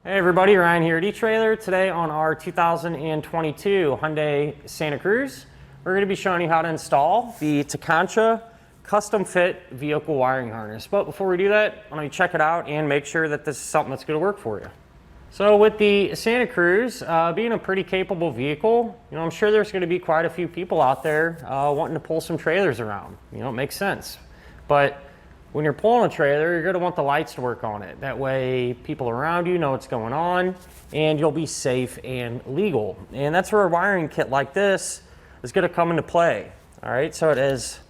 Hey everybody, Ryan here at eTrailer. Today on our 2022 Hyundai Santa Cruz, we're going to be showing you how to install the Tekonsha custom fit vehicle wiring harness. But before we do that, why don't you check it out and make sure that this is something that's going to work for you. So with the Santa Cruz being a pretty capable vehicle, I'm sure there's going to be quite a few people out there wanting to pull some trailers around. It makes sense. But when you're pulling a trailer, you're going to want the lights to work on it. That way people around you know what's going on and you'll be safe and legal. And that's where a wiring kit like this is going to come into play. All right, so it is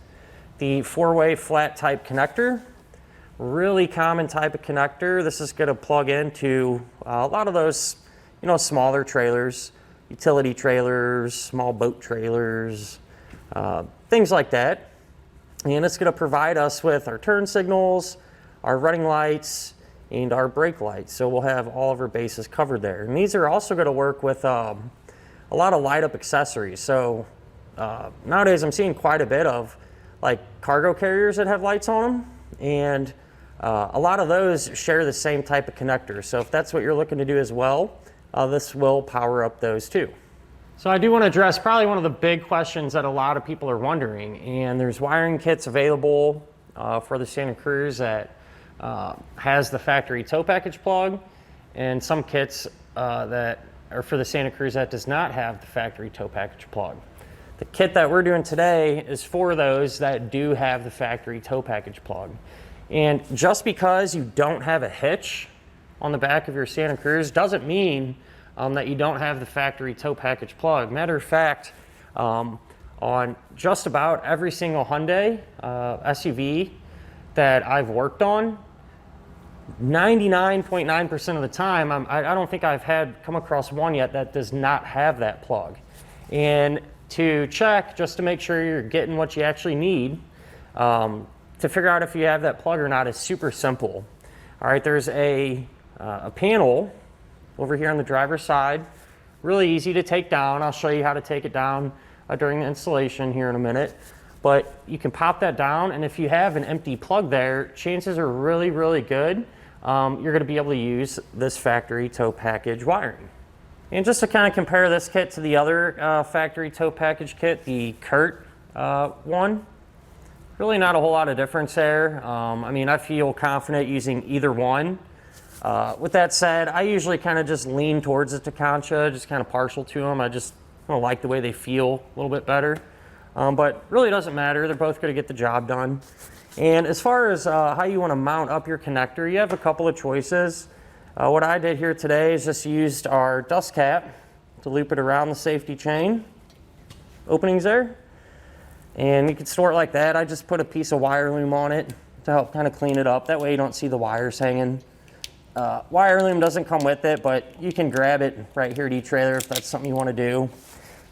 the 4-way flat type connector. Really common type of connector. This is going to plug into a lot of those, smaller trailers, utility trailers, small boat trailers, things like that. And it's going to provide us with our turn signals, our running lights, and our brake lights. So we'll have all of our bases covered there. And these are also going to work with a lot of light up accessories. So nowadays I'm seeing quite a bit of like cargo carriers that have lights on them. And a lot of those share the same type of connector. So if that's what you're looking to do as well, this will power up those too. So I do want to address probably one of the big questions that a lot of people are wondering, and there's wiring kits available for the Santa Cruz that has the factory tow package plug, and some kits that are for the Santa Cruz that does not have the factory tow package plug. The kit that we're doing today is for those that do have the factory tow package plug. And just because you don't have a hitch on the back of your Santa Cruz doesn't mean that you don't have the factory tow package plug. Matter of fact, on just about every single Hyundai SUV that I've worked on, 99.9% of the time, I don't think I've come across one yet that does not have that plug. And to check, just to make sure you're getting what you actually need, to figure out if you have that plug or not is super simple. All right, there's a panel over here on the driver's side, really easy to take down. I'll show you how to take it down during the installation here in a minute. But you can pop that down, and if you have an empty plug there, chances are really, really good you're going to be able to use this factory tow package wiring. And just to kind of compare this kit to the other factory tow package kit, the Kurt one, really not a whole lot of difference there. I feel confident using either one. With that said, I usually kind of just lean towards the Tekonsha, just kind of partial to them. I just like the way they feel a little bit better. But really doesn't matter. They're both going to get the job done. And as far as how you want to mount up your connector, you have a couple of choices. What I did here today is just used our dust cap to loop it around the safety chain openings there. And you can store it like that. I just put a piece of wire loom on it to help kind of clean it up. That way you don't see the wires hanging. Wire loom doesn't come with it, but you can grab it right here at eTrailer if that's something you want to do.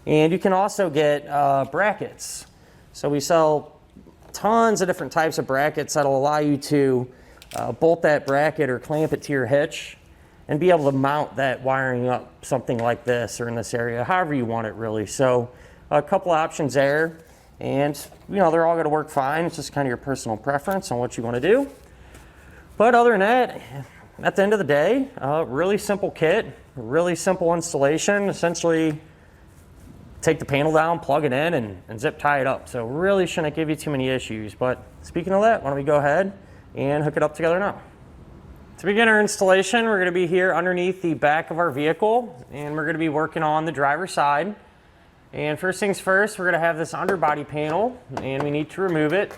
And you can also get brackets. So we sell tons of different types of brackets that'll allow you to bolt that bracket or clamp it to your hitch and be able to mount that wiring up something like this or in this area, however you want it really. So a couple options there, and they're all going to work fine. It's just kind of your personal preference on what you want to do. But other than that, at the end of the day, really simple kit, really simple installation. Essentially, take the panel down, plug it in, and zip tie it up. So really shouldn't give you too many issues. But speaking of that, why don't we go ahead and hook it up together now. To begin our installation, we're going to be here underneath the back of our vehicle, and we're going to be working on the driver's side. And first things first, we're going to have this underbody panel, and we need to remove it.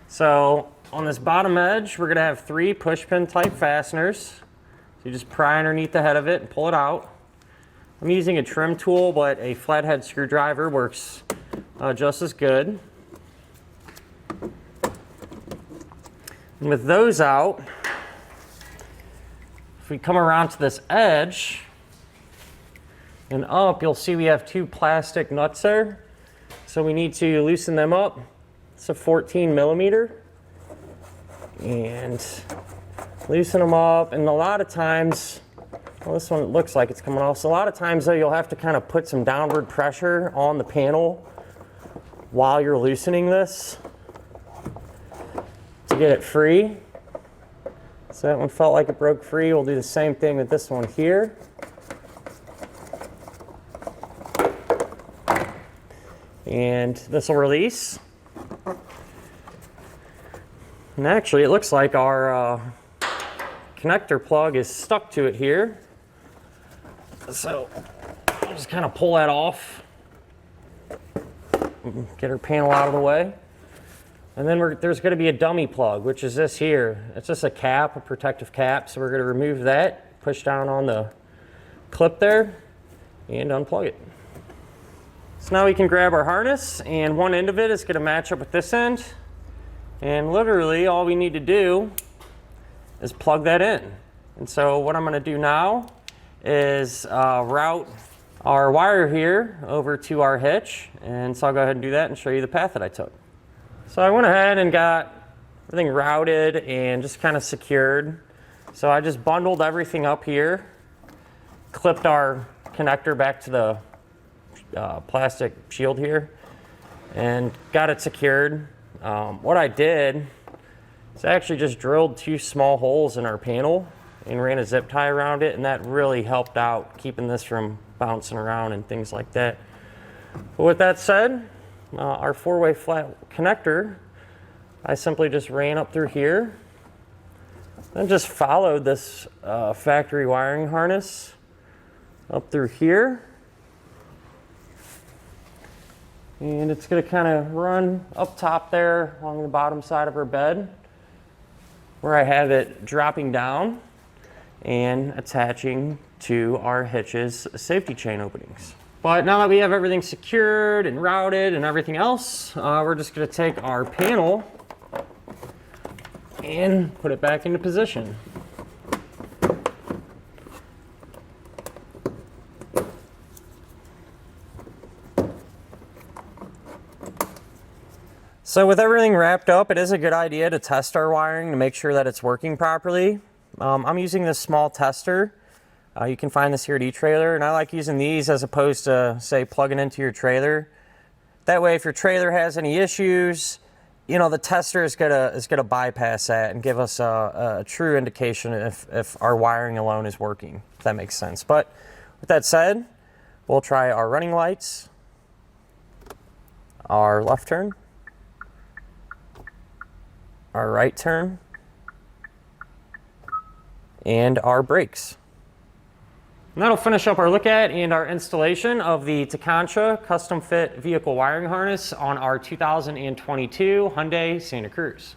So on this bottom edge, we're going to have 3 pushpin type fasteners. So you just pry underneath the head of it and pull it out. I'm using a trim tool, but a flathead screwdriver works just as good. And with those out, if we come around to this edge and up, you'll see we have 2 plastic nuts there. So we need to loosen them up. It's a 14 millimeter. And loosen them up, and a lot of times, well, this one looks like it's coming off, so a lot of times though you'll have to kind of put some downward pressure on the panel while you're loosening this to get it free. So that one felt like it broke free. We'll do the same thing with this one here. And this will release. And actually it looks like our connector plug is stuck to it here. So I'll just kind of pull that off. Get our panel out of the way. And then there's going to be a dummy plug, which is this here. It's just a cap, a protective cap. So we're going to remove that, push down on the clip there, and unplug it. So now we can grab our harness, and one end of it is going to match up with this end. And literally all we need to do is plug that in. And so what I'm going to do now is route our wire here over to our hitch. And so I'll go ahead and do that and show you the path that I took. So I went ahead and got everything routed and just kind of secured. So I just bundled everything up here, clipped our connector back to the plastic shield here, and got it secured. What I did is I actually just drilled 2 small holes in our panel and ran a zip tie around it, and that really helped out keeping this from bouncing around and things like that. But with that said, our 4-way flat connector, I simply just ran up through here and just followed this factory wiring harness up through here. And it's going to kind of run up top there along the bottom side of our bed, where I have it dropping down and attaching to our hitch's safety chain openings. But now that we have everything secured and routed and everything else, we're just going to take our panel and put it back into position. So with everything wrapped up, it is a good idea to test our wiring to make sure that it's working properly. I'm using this small tester. You can find this here at eTrailer, and I like using these as opposed to, say, plugging into your trailer. That way, if your trailer has any issues, you know, the tester is gonna bypass that and give us a true indication if our wiring alone is working, if that makes sense. But with that said, we'll try our running lights, our left turn, our right turn, and our brakes. And that'll finish up our look at and our installation of the Tekonsha custom fit vehicle wiring harness on our 2022 Hyundai Santa Cruz.